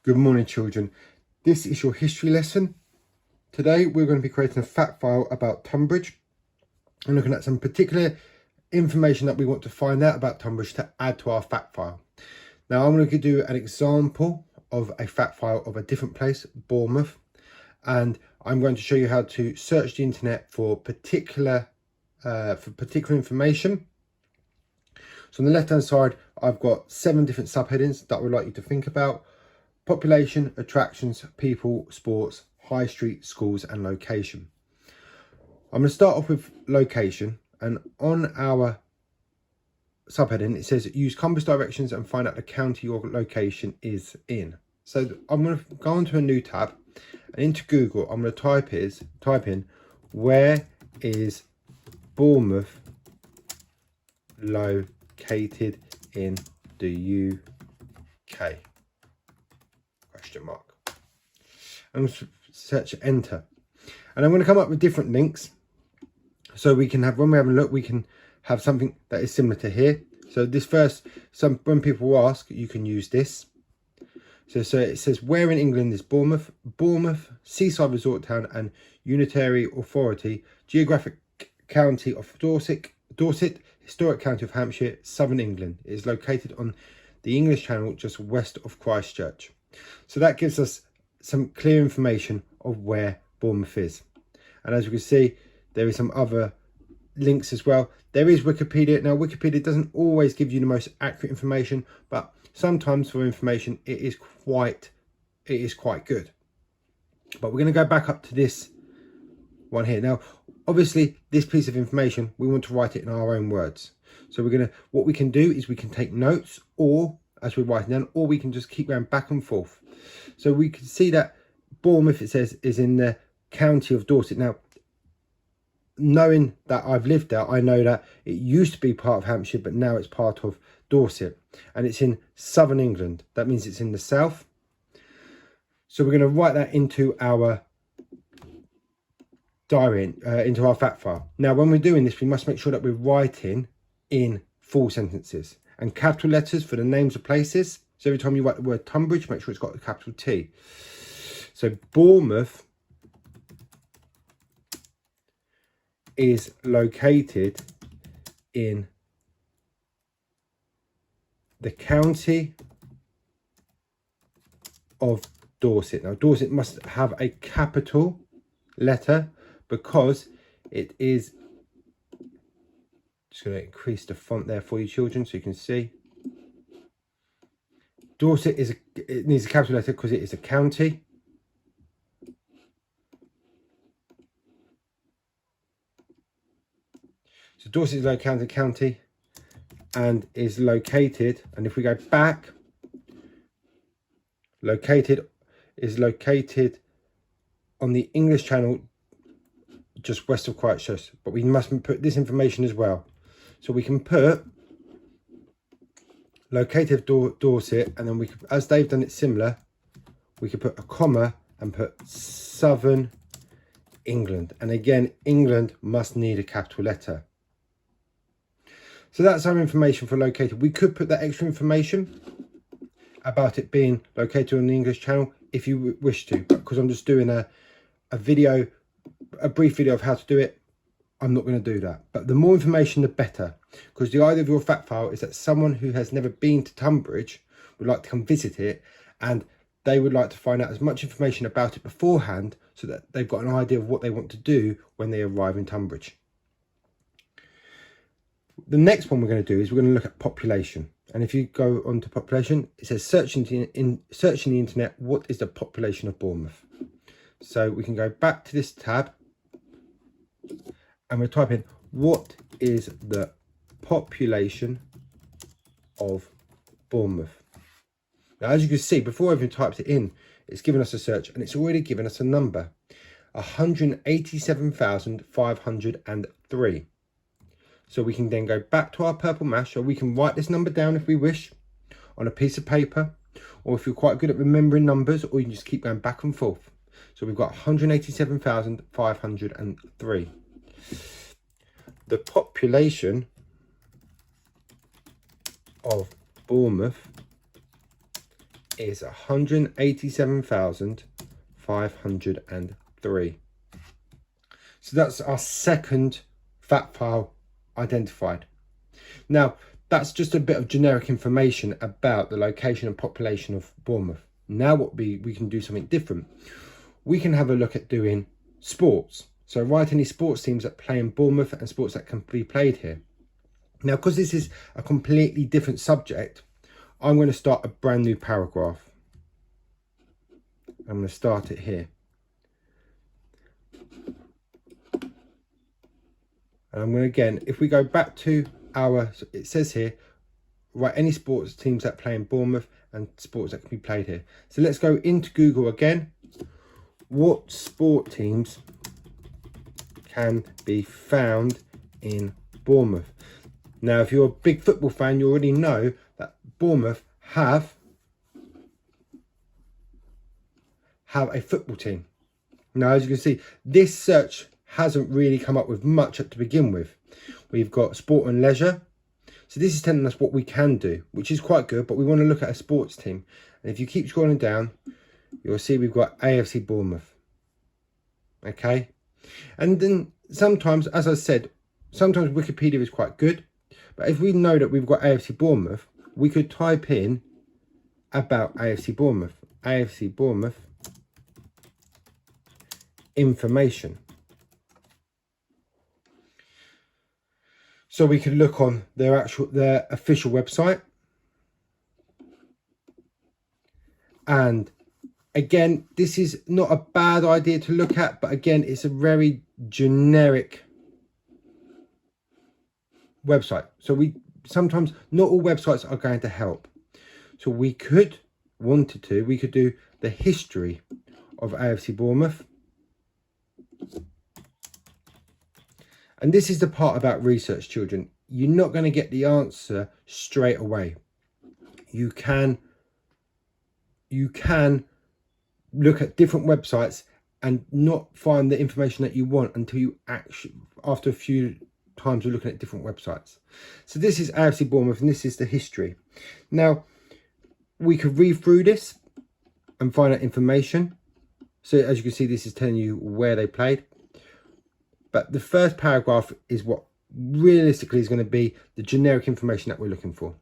Good morning, children. This is your history lesson. Today, we're going to be creating a fact file about Tonbridge and looking at some particular information that we want to find out about Tonbridge to add to our fact file. Now, I'm going to do an example of a fact file of a different place, Bournemouth, and I'm going to show you how to search the internet for particular information. So on the left-hand side, I've got 7 different subheadings that I would like you to think about. Population, attractions, people, sports, high street, schools and location. I'm going to start off with location, and on our subheading it says use compass directions and find out the county your location is in. So I'm going to go onto a new tab, and into Google I'm going to type in where is Bournemouth located in the UK? Mark. I'm going to search enter, and I'm going to come up with different links so we can have, when we have a look, we can have something that is similar to here. So this first, when people ask, you can use this. So it says where in England is Bournemouth? Bournemouth, seaside resort town and unitary authority, geographic county of Dorset, historic county of Hampshire, southern England. It is located on the English Channel just west of Christchurch. So that gives us some clear information of where Bournemouth is. And as you can see, there is some other links as well. There is Wikipedia. Now, Wikipedia doesn't always give you the most accurate information, but sometimes for information, it is quite good. But we're going to go back up to this one here. Now, obviously, this piece of information, we want to write it in our own words. So what we can do is we can take notes, or as we're writing down, or we can just keep going back and forth. So we can see that Bournemouth, it says, is in the county of Dorset. Now, knowing that I've lived there, I know that it used to be part of Hampshire, but now it's part of Dorset, and it's in southern England. That means it's in the south. So we're going to write that into our diary, into our fact file. Now, when we're doing this, we must make sure that we're writing in full sentences and capital letters for the names of places. So every time you write the word Tonbridge, make sure it's got the capital T. So Bournemouth is located in the county of Dorset. Now, Dorset must have a capital letter because it is, just going to increase the font there for you children so you can see. Dorset it needs a capital letter because it is a county. So Dorset is located in county and is located, and if we go back, is located on the English Channel just west of Christchurch. But we must put this information as well. So we can put located Dorset, and then we could, as they've done it similar, we could put a comma and put southern England. And again, England must need a capital letter. So that's our information for located. We could put that extra information about it being located on the English Channel if you wish to, but because I'm just doing a brief video of how to do it, I'm not going to do that. But the more information, the better, because the idea of your fact file is that someone who has never been to Tonbridge would like to come visit it, and they would like to find out as much information about it beforehand so that they've got an idea of what they want to do when they arrive in Tonbridge. The next one we're going to do is we're going to look at population. And if you go on to population, it says searching the internet, what is the population of Bournemouth? So we can go back to this tab and we'll type in what is the population of Bournemouth. Now, as you can see, before I even typed it in, it's given us a search and it's already given us a number, 187,503. So we can then go back to our purple mash, or we can write this number down if we wish on a piece of paper, or if you're quite good at remembering numbers, or you can just keep going back and forth. So we've got 187,503. The population of Bournemouth is 187,503. So that's our second fact file identified. Now, that's just a bit of generic information about the location and population of Bournemouth. Now what we can do something different. We can have a look at doing sports. So write any sports teams that play in Bournemouth and sports that can be played here. Now, because this is a completely different subject, I'm going to start a brand new paragraph. I'm going to start it here. And I'm going to, again, if we go back to our, it says here, write any sports teams that play in Bournemouth and sports that can be played here. So let's go into Google again. What sport teams can be found in Bournemouth? Now, if you're a big football fan, you already know that Bournemouth have a football team. Now, as you can see, this search hasn't really come up with much to begin with. We've got sport and leisure. So this is telling us what we can do, which is quite good, but we want to look at a sports team. And if you keep scrolling down, you'll see we've got AFC Bournemouth. Okay. And then sometimes, as I said, sometimes Wikipedia is quite good. But if we know that we've got AFC Bournemouth, we could type in about AFC Bournemouth. AFC Bournemouth information. So we could look on their official website. And again, this is not a bad idea to look at, but again, it's a very generic website. So we sometimes, not all websites are going to help. So we could do the history of AFC Bournemouth. And this is the part about research, children. You're not going to get the answer straight away. You can look at different websites and not find the information that you want until you actually, after a few times of looking at different websites. So this is AFC Bournemouth and this is the history. Now, we could read through this and find out information. So as you can see, this is telling you where they played. But the first paragraph is what realistically is going to be the generic information that we're looking for.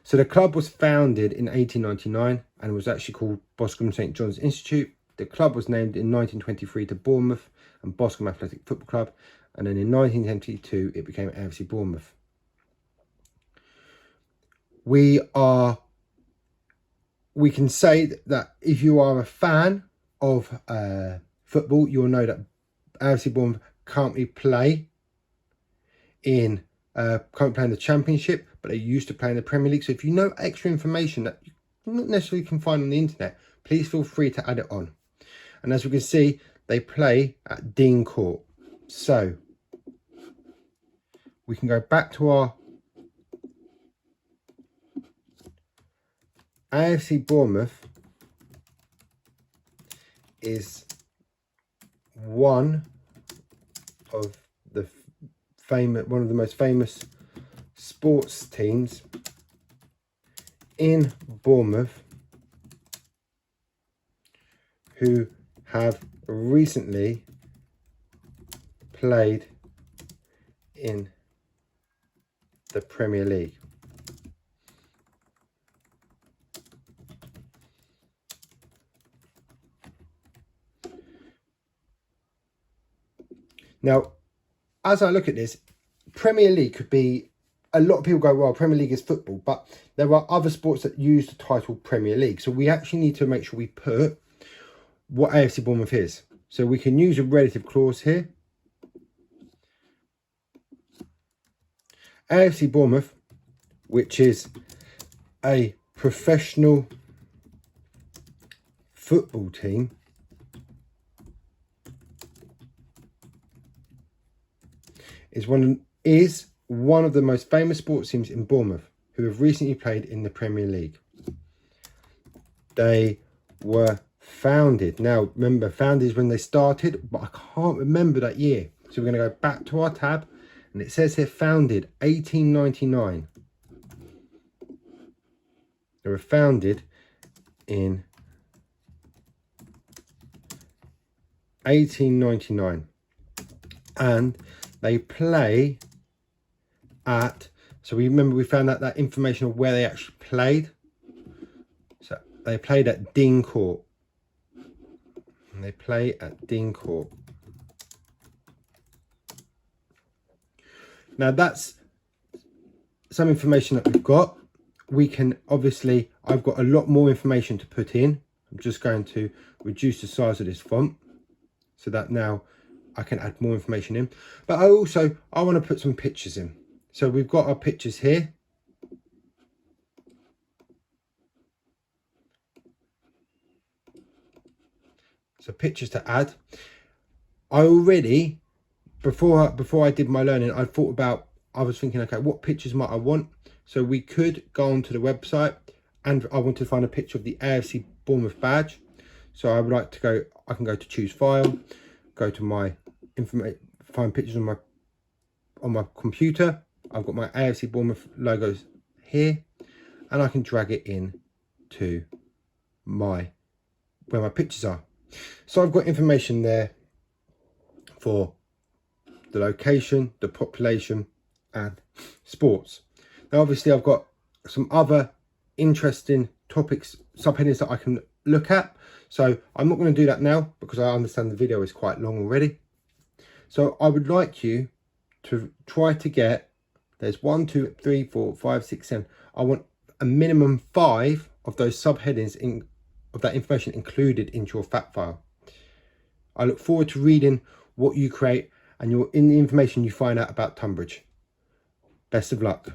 So the club was founded in 1899 and was actually called Boscombe St John's Institute. The club was named in 1923 to Bournemouth and Boscombe Athletic Football Club. And then in 1972, it became AFC Bournemouth. We can say that if you are a fan of football, you'll know that AFC Bournemouth currently play in the Championship, but they used to play in the Premier League. So if you know extra information that you not necessarily can find on the internet, please feel free to add it on. And as we can see, they play at Dean Court. So we can go back to our AFC Bournemouth is one of the most famous sports teams in Bournemouth who have recently played in the Premier League. Now, as I look at this, Premier League could be, a lot of people go, well, Premier League is football, but there are other sports that use the title Premier League. So we actually need to make sure we put what AFC Bournemouth is. So we can use a relative clause here. AFC Bournemouth, which is a professional football team, is one of the most famous sports teams in Bournemouth who have recently played in the Premier League. They were founded. Now, remember, founded is when they started, but I can't remember that year. So we're going to go back to our tab, and it says here founded 1899. They were founded in 1899, and they play at, so we remember we found out that information of where they actually played. So they played at Dean Court, and they play at Dean Court. Now that's some information that we've got. We can obviously, I've got a lot more information to put in. I'm just going to reduce the size of this font so that now I can add more information in. But I want to put some pictures in. So we've got our pictures here. So pictures to add. I already, before I did my learning, I was thinking, okay, what pictures might I want? So we could go onto the website, and I want to find a picture of the AFC Bournemouth badge. So I would like to go, I can go to choose file, go to my information, find pictures on my computer. I've got my AFC Bournemouth logos here, and I can drag it in to where my pictures are. So I've got information there for the location, the population, and sports. Now obviously I've got some other interesting topics, subheadings that I can look at. So I'm not going to do that now because I understand the video is quite long already. So I would like you to try to get, there's 1, 2, 3, 4, 5, 6, 7. I want a minimum 5 of those subheadings of that information included into your fact file. I look forward to reading what you create and in the information you find out about Tonbridge. Best of luck.